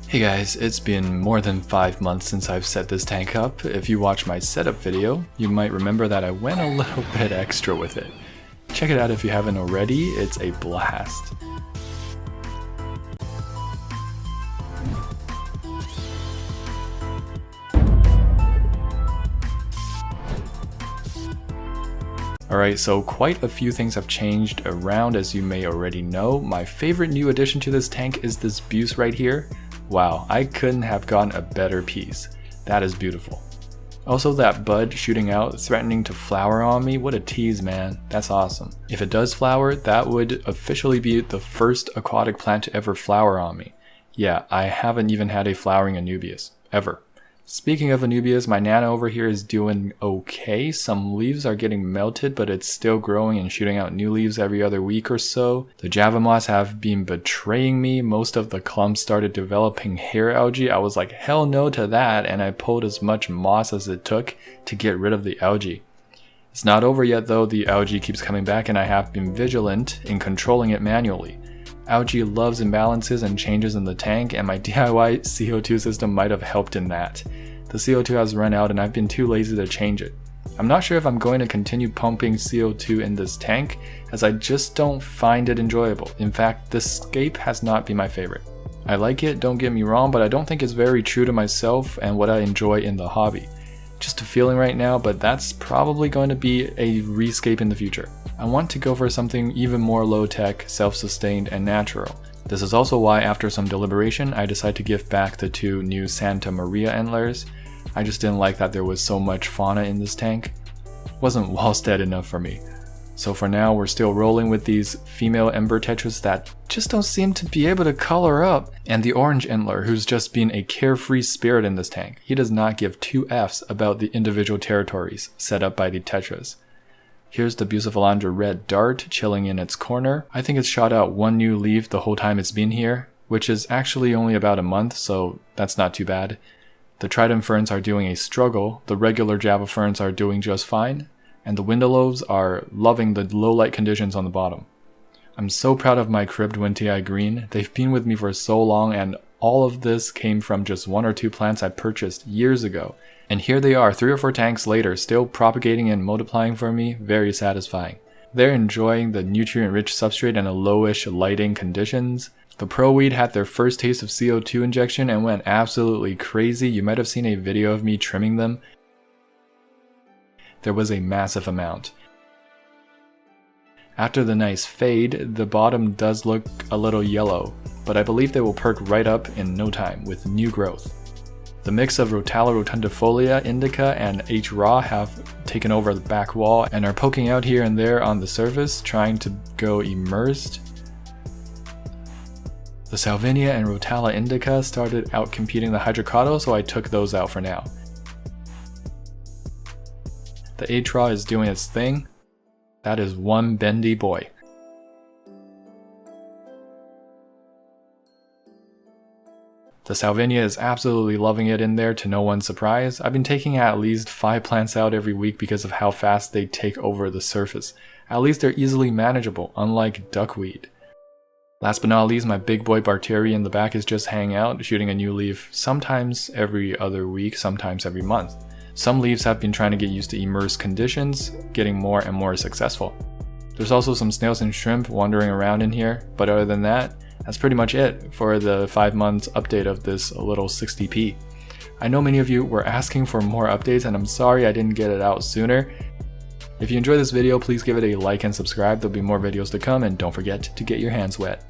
Hey guys, it's been more than 5 months since I've set this tank up. If you watched my setup video, you might remember that I went a little bit extra with it. Check it out if you haven't already, it's a blast. Alright, so quite a few things have changed around, as you may already know. My favorite new addition to this tank is this Bubbis right here. Wow, I couldn't have gotten a better piece. That is beautiful. Also, that bud shooting out, threatening to flower on me, what a tease, man. That's awesome. If it does flower, that would officially be the first aquatic plant to ever flower on me. Yeah, I haven't even had a flowering Anubias, ever. Speaking of Anubias, my Nana over here is doing okay. Some leaves are getting melted, but it's still growing and shooting out new leaves every other week or so. The Java moss have been betraying me. Most of the clumps started developing hair algae. I was like, hell no to that, and I pulled as much moss as it took to get rid of the algae. It's not over yet though. The algae keeps coming back and I have been vigilant in controlling it manually. Algae loves imbalances and changes in the tank, and my DIY CO2 system might have helped in that. The CO2 has run out and I've been too lazy to change it. I'm not sure if I'm going to continue pumping CO2 in this tank, as I just don't find it enjoyable. In fact, this scape has not been my favorite. I like it, don't get me wrong, but I don't think it's very true to myself and what I enjoy in the hobby. Just a feeling right now, but that's probably going to be a rescape in the future. I want to go for something even more low-tech, self-sustained, and natural. This is also why, after some deliberation, I decided to give back the 2 new Santa Maria antlers. I just didn't like that there was so much fauna in this tank. Wasn't wall-stead enough for me. So for now, we're still rolling with these female ember tetras that just don't seem to be able to color up. And the orange antler, who's just been a carefree spirit in this tank. He does not give 2 Fs about the individual territories set up by the tetras. Here's the Bucephalandra red dart chilling in its corner. I think it's shot out 1 new leaf the whole time it's been here, which is actually only about a month, so that's not too bad. The trident ferns are doing a struggle, the regular Java ferns are doing just fine, and the Windows are loving the low light conditions on the bottom. I'm so proud of my cribbed Winti green. They've been with me for so long, and all of this came from just 1 or 2 plants I purchased years ago. And here they are 3 or 4 tanks later, still propagating and multiplying for me, very satisfying. They're enjoying the nutrient-rich substrate and a lowish lighting conditions. The Pro Weed had their first taste of CO2 injection and went absolutely crazy. You might have seen a video of me trimming them. There was a massive amount. After the nice fade, the bottom does look a little yellow, but I believe they will perk right up in no time with new growth. The mix of Rotala rotundifolia indica and H. raw have taken over the back wall and are poking out here and there on the surface, trying to go immersed. The Salvinia and Rotala indica started out competing the Hydrocotto, so I took those out for now. The H. raw is doing its thing. That is one bendy boy. The Salvinia is absolutely loving it in there, to no one's surprise. I've been taking at least 5 plants out every week because of how fast they take over the surface. At least they're easily manageable, unlike duckweed. Last but not least, my big boy Barteri in the back is just hanging out, shooting a new leaf sometimes every other week, sometimes every month. Some leaves have been trying to get used to immersed conditions, getting more and more successful. There's also some snails and shrimp wandering around in here, but other than that, that's pretty much it for the 5 months update of this little 60p. I know many of you were asking for more updates, and I'm sorry I didn't get it out sooner. If you enjoyed this video, please give it a like and subscribe. There'll be more videos to come, and don't forget to get your hands wet.